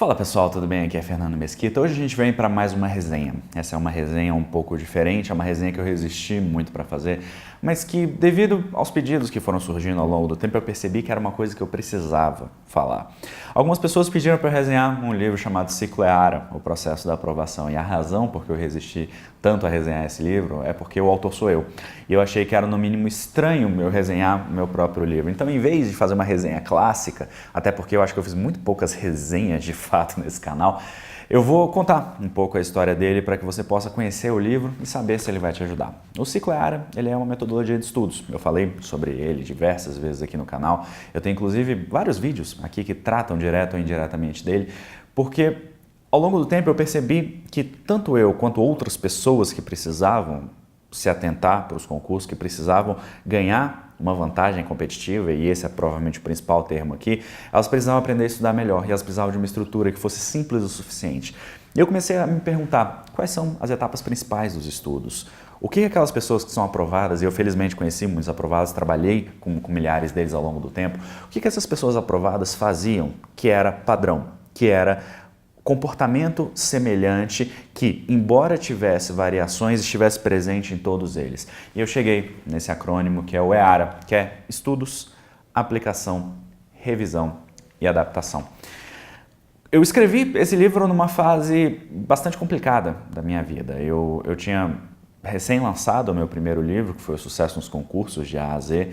Fala pessoal, tudo bem? Aqui é Fernando Mesquita. Hoje a gente vem para mais uma resenha. Essa é uma resenha um pouco diferente, é uma resenha que eu resisti muito para fazer, mas que devido aos pedidos que foram surgindo ao longo do tempo, eu percebi que era uma coisa que eu precisava falar. Algumas pessoas pediram para eu resenhar um livro chamado Ciclo é Ara, O Processo da Aprovação, e a razão por que eu resisti tanto a resenhar esse livro é porque o autor sou eu. E eu achei que era no mínimo estranho eu resenhar o meu próprio livro. Então, em vez de fazer uma resenha clássica, até porque eu acho que eu fiz muito poucas resenhas de fato nesse canal, eu vou contar um pouco a história dele para que você possa conhecer o livro e saber se ele vai te ajudar. O Ciclo é Ara, ele é uma metodologia de estudos. Eu falei sobre ele diversas vezes aqui no canal. Eu tenho inclusive vários vídeos aqui que tratam direto ou indiretamente dele, porque ao longo do tempo eu percebi que tanto eu quanto outras pessoas que precisavam se atentar para os concursos, que precisavam ganhar uma vantagem competitiva, e esse é provavelmente o principal termo aqui, elas precisavam aprender a estudar melhor e elas precisavam de uma estrutura que fosse simples o suficiente. E eu comecei a me perguntar quais são as etapas principais dos estudos. O que aquelas pessoas que são aprovadas, e eu felizmente conheci muitos aprovados, trabalhei com milhares deles ao longo do tempo, o que essas pessoas aprovadas faziam que era padrão, que era comportamento semelhante que, embora tivesse variações, estivesse presente em todos eles. E eu cheguei nesse acrônimo que é o EARA, que é Estudos, Aplicação, Revisão e Adaptação. Eu escrevi esse livro numa fase bastante complicada da minha vida. Eu tinha recém-lançado o meu primeiro livro, que foi o Sucesso nos Concursos, de A a Z,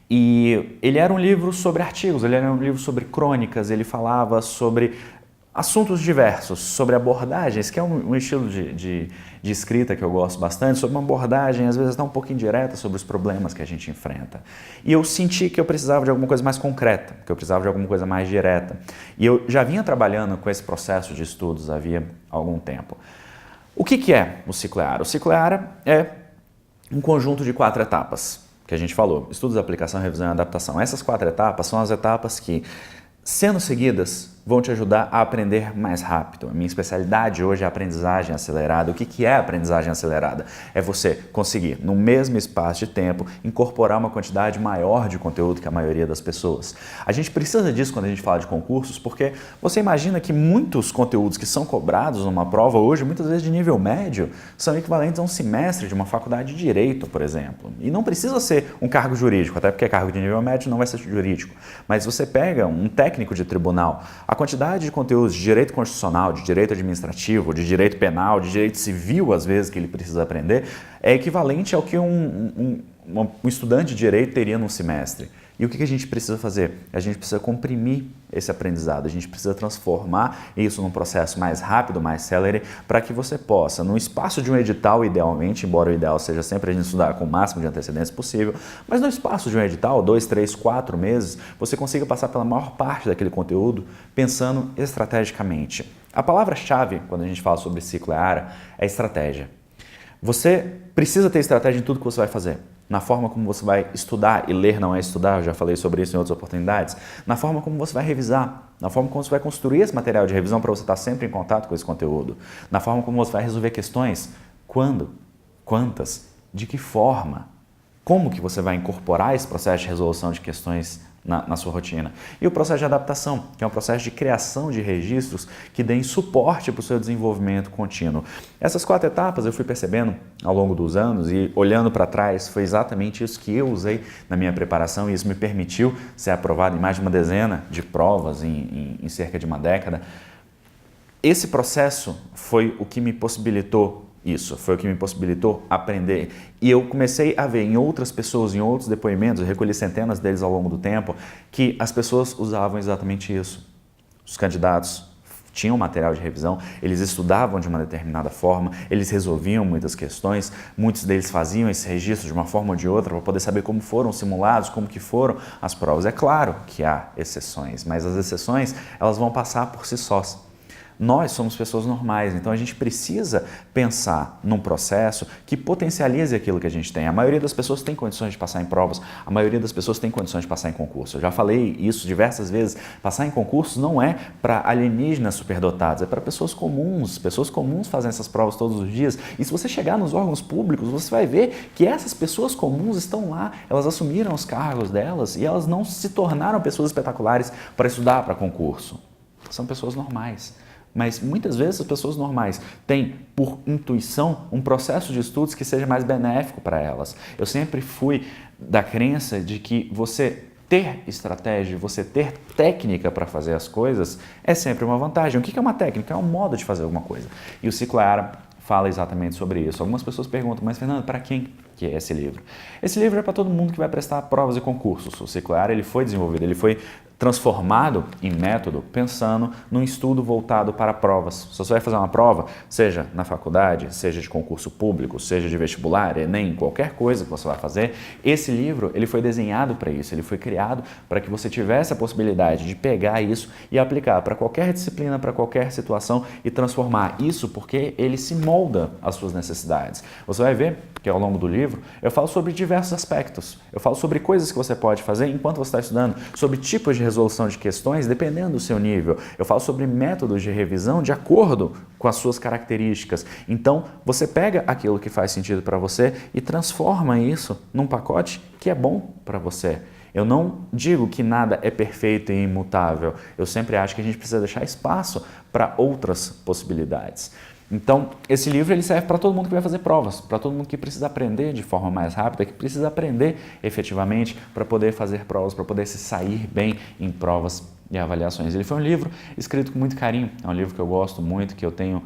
e ele era um livro sobre artigos, ele era um livro sobre crônicas, ele falava sobre assuntos diversos, sobre abordagens, que é um estilo de escrita que eu gosto bastante, sobre uma abordagem, às vezes até um pouco indireta, sobre os problemas que a gente enfrenta. E eu senti que eu precisava de alguma coisa mais concreta, que eu precisava de alguma coisa mais direta. E eu já vinha trabalhando com esse processo de estudos havia algum tempo. O que é o Ciclo é Ara? O Ciclo é Ara é um conjunto de 4 etapas, que a gente falou: estudos, aplicação, revisão e adaptação. Essas 4 etapas são as etapas que, sendo seguidas, vão te ajudar a aprender mais rápido. A minha especialidade hoje é a aprendizagem acelerada. O que é a aprendizagem acelerada? É você conseguir, no mesmo espaço de tempo, incorporar uma quantidade maior de conteúdo que a maioria das pessoas. A gente precisa disso quando a gente fala de concursos, porque você imagina que muitos conteúdos que são cobrados numa prova hoje, muitas vezes de nível médio, são equivalentes a um semestre de uma faculdade de Direito, por exemplo. E não precisa ser um cargo jurídico, até porque cargo de nível médio não vai ser jurídico. Mas você pega um técnico de tribunal, a quantidade de conteúdos de direito constitucional, de direito administrativo, de direito penal, de direito civil, às vezes, que ele precisa aprender, é equivalente ao que um estudante de direito teria num semestre. E o que a gente precisa fazer? A gente precisa comprimir esse aprendizado, a gente precisa transformar isso num processo mais rápido, mais célere, para que você possa, no espaço de um edital, idealmente, embora o ideal seja sempre a gente estudar com o máximo de antecedência possível, mas no espaço de um edital, 2, 3, 4 meses, você consiga passar pela maior parte daquele conteúdo pensando estrategicamente. A palavra-chave, quando a gente fala sobre Ciclo é Ara, é estratégia. Você precisa ter estratégia em tudo que você vai fazer. Na forma como você vai estudar, e ler não é estudar, eu já falei sobre isso em outras oportunidades, na forma como você vai revisar, na forma como você vai construir esse material de revisão para você estar sempre em contato com esse conteúdo, na forma como você vai resolver questões, quando, quantas, de que forma, como que você vai incorporar esse processo de resolução de questões na sua rotina. E o processo de adaptação, que é um processo de criação de registros que deem suporte para o seu desenvolvimento contínuo. Essas 4 etapas eu fui percebendo ao longo dos anos e, olhando para trás, foi exatamente isso que eu usei na minha preparação e isso me permitiu ser aprovado em mais de uma dezena de provas em cerca de uma década. Esse processo foi o que me possibilitou isso, foi o que me possibilitou aprender. E eu comecei a ver em outras pessoas, em outros depoimentos, eu recolhi centenas deles ao longo do tempo, que as pessoas usavam exatamente isso. Os candidatos tinham material de revisão, eles estudavam de uma determinada forma, eles resolviam muitas questões, muitos deles faziam esse registro de uma forma ou de outra para poder saber como foram simulados, como que foram as provas. É claro que há exceções, mas as exceções elas vão passar por si sós. Nós somos pessoas normais, então a gente precisa pensar num processo que potencialize aquilo que a gente tem. A maioria das pessoas tem condições de passar em provas, a maioria das pessoas tem condições de passar em concurso. Eu já falei isso diversas vezes, passar em concursos não é para alienígenas superdotados, é para pessoas comuns fazem essas provas todos os dias. E se você chegar nos órgãos públicos, você vai ver que essas pessoas comuns estão lá, elas assumiram os cargos delas e elas não se tornaram pessoas espetaculares para estudar para concurso. são pessoas normais. Mas muitas vezes as pessoas normais têm, por intuição, um processo de estudos que seja mais benéfico para elas. Eu sempre fui da crença de que você ter estratégia, você ter técnica para fazer as coisas é sempre uma vantagem. O que é uma técnica? É um modo de fazer alguma coisa. E o Ciclo ERA fala exatamente sobre isso. Algumas pessoas perguntam, mas Fernando, para quem que é esse livro? Esse livro é para todo mundo que vai prestar provas e concursos. O Ciclo ERA ele foi desenvolvido, ele foi transformado em método pensando num estudo voltado para provas. Se você vai fazer uma prova, seja na faculdade, seja de concurso público, seja de vestibular, Enem, qualquer coisa que você vai fazer, esse livro ele foi desenhado para isso, ele foi criado para que você tivesse a possibilidade de pegar isso e aplicar para qualquer disciplina, para qualquer situação e transformar isso porque ele se molda às suas necessidades. Você vai ver que ao longo do livro eu falo sobre diversos aspectos, eu falo sobre coisas que você pode fazer enquanto você está estudando, sobre tipos de resolução de questões dependendo do seu nível. Eu falo sobre métodos de revisão de acordo com as suas características. Então, você pega aquilo que faz sentido para você e transforma isso num pacote que é bom para você. Eu não digo que nada é perfeito e imutável. Eu sempre acho que a gente precisa deixar espaço para outras possibilidades. Então, esse livro ele serve para todo mundo que vai fazer provas, para todo mundo que precisa aprender de forma mais rápida, que precisa aprender efetivamente para poder fazer provas, para poder se sair bem em provas e avaliações. Ele foi um livro escrito com muito carinho, é um livro que eu gosto muito, que eu tenho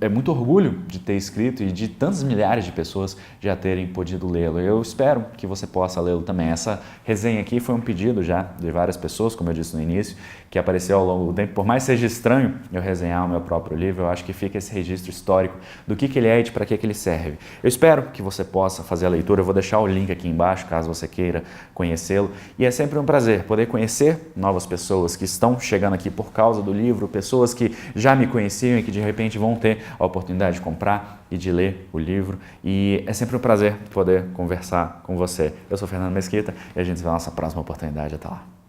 muito orgulho de ter escrito e de tantas milhares de pessoas já terem podido lê-lo. Eu espero que você possa lê-lo também. Essa resenha aqui foi um pedido já de várias pessoas, como eu disse no início, que apareceu ao longo do tempo. Por mais que seja estranho eu resenhar o meu próprio livro, eu acho que fica esse registro histórico do que ele é e de para que ele serve. Eu espero que você possa fazer a leitura. Eu vou deixar o link aqui embaixo, caso você queira conhecê-lo. E é sempre um prazer poder conhecer novas pessoas que estão chegando aqui por causa do livro, pessoas que já me conheciam e que de repente vão ter a oportunidade de comprar e de ler o livro. E é sempre um prazer poder conversar com você. Eu sou Fernando Mesquita e a gente se vê na nossa próxima oportunidade. Até lá.